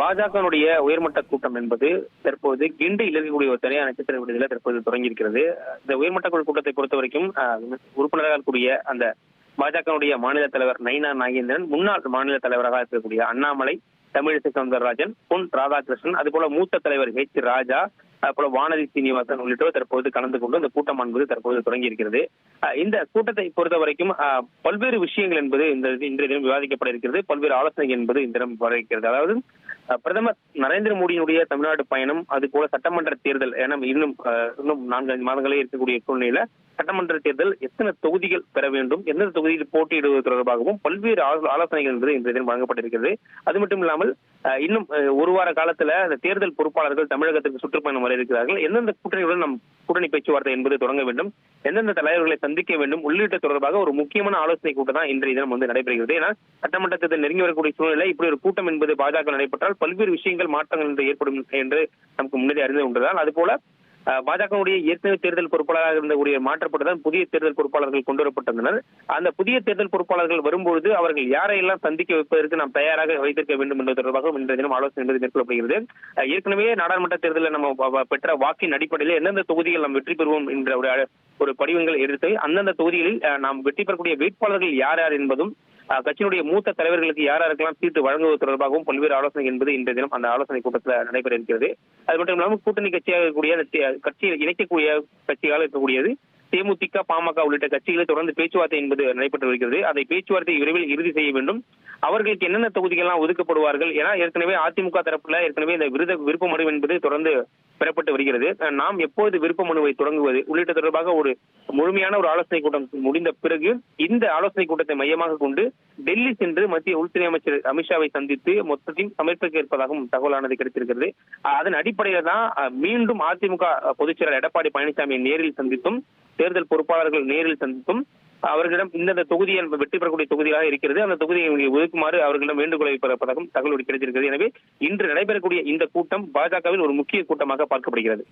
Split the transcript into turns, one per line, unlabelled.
பாஜகனுடைய உயர்மட்ட கூட்டம் என்பது தற்போது கிண்டியில் இருக்கக்கூடிய ஒரு தனியார் நட்சத்திர விடுதியில் தற்போது தொடங்கி இருக்கிறது. இந்த உயர்மட்ட குழு கூட்டத்தை பொறுத்த வரைக்கும் உறுப்பினராக கூடிய அந்த பாஜகனுடைய மாநில தலைவர் நயினா நாகேந்திரன், முன்னாள் மாநில தலைவராக இருக்கக்கூடிய அண்ணாமலை, தமிழிசை சவுந்தரராஜன், பொன் ராதாகிருஷ்ணன், அதுபோல மூத்த தலைவர் ராஜா, அதுபோல வானதி சீனிவாசன் உள்ளிட்டோர் தற்போது கலந்து கொண்டு இந்த கூட்டம் என்பது தற்போது தொடங்கி இருக்கிறது. இந்த கூட்டத்தை பொறுத்த வரைக்கும் பல்வேறு விஷயங்கள் என்பது இன்றைய தினம் விவாதிக்கப்பட இருக்கிறது. பல்வேறு ஆலோசனைகள் என்பது இந்த தினம் வர இருக்கிறது. அதாவது பிரதமர் நரேந்திர மோடியினுடைய தமிழ்நாடு பயணம், அது போல சட்டமன்ற தேர்தல், ஏன்னா இன்னும் 4-5 மாதங்களே இருக்கக்கூடிய சூழ்நிலையில சட்டமன்ற தேர்தல் எத்தனை தொகுதிகள் பெற வேண்டும், எந்தெந்த தொகுதியில் போட்டியிடுவது தொடர்பாகவும் பல்வேறு ஆலோசனைகள் என்பது இன்றைய தினம் வழங்கப்பட்டிருக்கிறது. அது மட்டும் இல்லாமல் இன்னும் ஒரு வார காலத்துல அந்த தேர்தல் பொறுப்பாளர்கள் தமிழகத்திற்கு சுற்றுப்பயணம் வர இருக்கிறார்கள். எந்தெந்த கூட்டணியுடன் நம் கூட்டணி பேச்சுவார்த்தை என்பது தொடங்க வேண்டும், எந்தெந்த தலைவர்களை சந்திக்க வேண்டும் உள்ளிட்ட தொடர்பாக ஒரு முக்கியமான ஆலோசனை கூட்டம் தான் இன்றைய தினம் நடைபெறுகிறது. ஏன்னா சட்டமன்ற தேர்தல் நெருங்கி வரக்கூடிய சூழ்நிலை இப்படி ஒரு கூட்டம் என்பது பாஜக நடைபெற்றால் பல்வேறு விஷயங்கள் மாற்றங்கள் என்று ஏற்படும் என்று நமக்கு முன்னரே அறிந்து கொண்டதால், அதுபோல பாஜகவுடைய ஏற்கனவே தேர்தல் பொறுப்பாளராக இருந்தக்கூடிய மாற்றப்பட்டதால் புதிய தேர்தல் பொறுப்பாளர்கள் கொண்டு வரப்பட்டிருந்தனர். அந்த புதிய தேர்தல் பொறுப்பாளர்கள் வரும்பொழுது அவர்கள் யாரையெல்லாம் சந்திக்க வைப்பதற்கு நாம் தயாராக வைத்திருக்க வேண்டும் என்பது தொடர்பாக இன்றைய தினம் ஆலோசனை என்பது மேற்கொள்ளப்படுகிறது. ஏற்கனவே நாடாளுமன்ற தேர்தலில் நம்ம பெற்ற வாக்கின் அடிப்படையில் எந்தெந்த தொகுதிகள் நாம் வெற்றி பெறுவோம் என்ற ஒரு படிவங்கள் எடுத்து அந்தந்த தொகுதிகளில் நாம் வெற்றி பெறக்கூடிய வேட்பாளர்கள் யார் யார் என்பதும் கட்சியினுடைய மூத்த தலைவர்களுக்கு யாருக்கெல்லாம் சீட்டு வழங்குவது தொடர்பாகவும் பல்வேறு ஆலோசனை என்பது இன்றைய தினம் அந்த ஆலோசனை கூட்டத்தில் நடைபெற இருக்கிறது. அது மட்டும் இல்லாமல் கூட்டணி கட்சியாக இருக்கக்கூடிய கட்சியில் இணைக்கக்கூடிய கட்சியாக இருக்கக்கூடியது தேமுதிக, பாமக உள்ளிட்ட கட்சிகளை தொடர்ந்து பேச்சுவார்த்தை என்பது நடைபெற்று வருகிறது. அதை பேச்சுவார்த்தை விரைவில் இறுதி செய்ய வேண்டும். அவர்களுக்கு என்னென்ன தொகுதிகள்லாம் ஒதுக்கப்படுவார்கள், ஏன்னா ஏற்கனவே அதிமுக தரப்புல ஏற்கனவே இந்த விருப்ப மனு என்பது தொடர்ந்து பெறப்பட்டு வருகிறது. நாம் எப்போது விருப்ப மனுவை தொடங்குவது உள்ளிட்ட தொடர்பாக ஒரு முழுமையான ஒரு ஆலோசனை கூட்டம் முடிந்த பிறகு இந்த ஆலோசனை கூட்டத்தை மையமாக கொண்டு டெல்லி சென்று மத்திய உள்துறை அமைச்சர் அமித்ஷாவை சந்தித்து மொத்தத்தையும் சமர்ப்பிக்க இருப்பதாகவும் தகவலானது கிடைத்திருக்கிறது. அதன் அடிப்படையில தான் மீண்டும் அதிமுக பொதுச் செயலர் எடப்பாடி பழனிசாமியை நேரில் சந்தித்தும் தேர்தல் பொறுப்பாளர்கள் நேரில் சந்தித்தும் அவர்களிடம் இந்த தொகுதியில் வெற்றி பெறக்கூடிய தொகுதியாக இருக்கிறது, அந்த தொகுதியை ஒதுக்குமாறு அவர்களிடம் வேண்டுகோளை வைப்பதாகவும் தகவல் கிடைத்திருக்கிறது. எனவே இன்று நடைபெறக்கூடிய இந்த கூட்டம் பாஜகவில் ஒரு முக்கிய கூட்டமாக பார்க்கப்படுகிறது.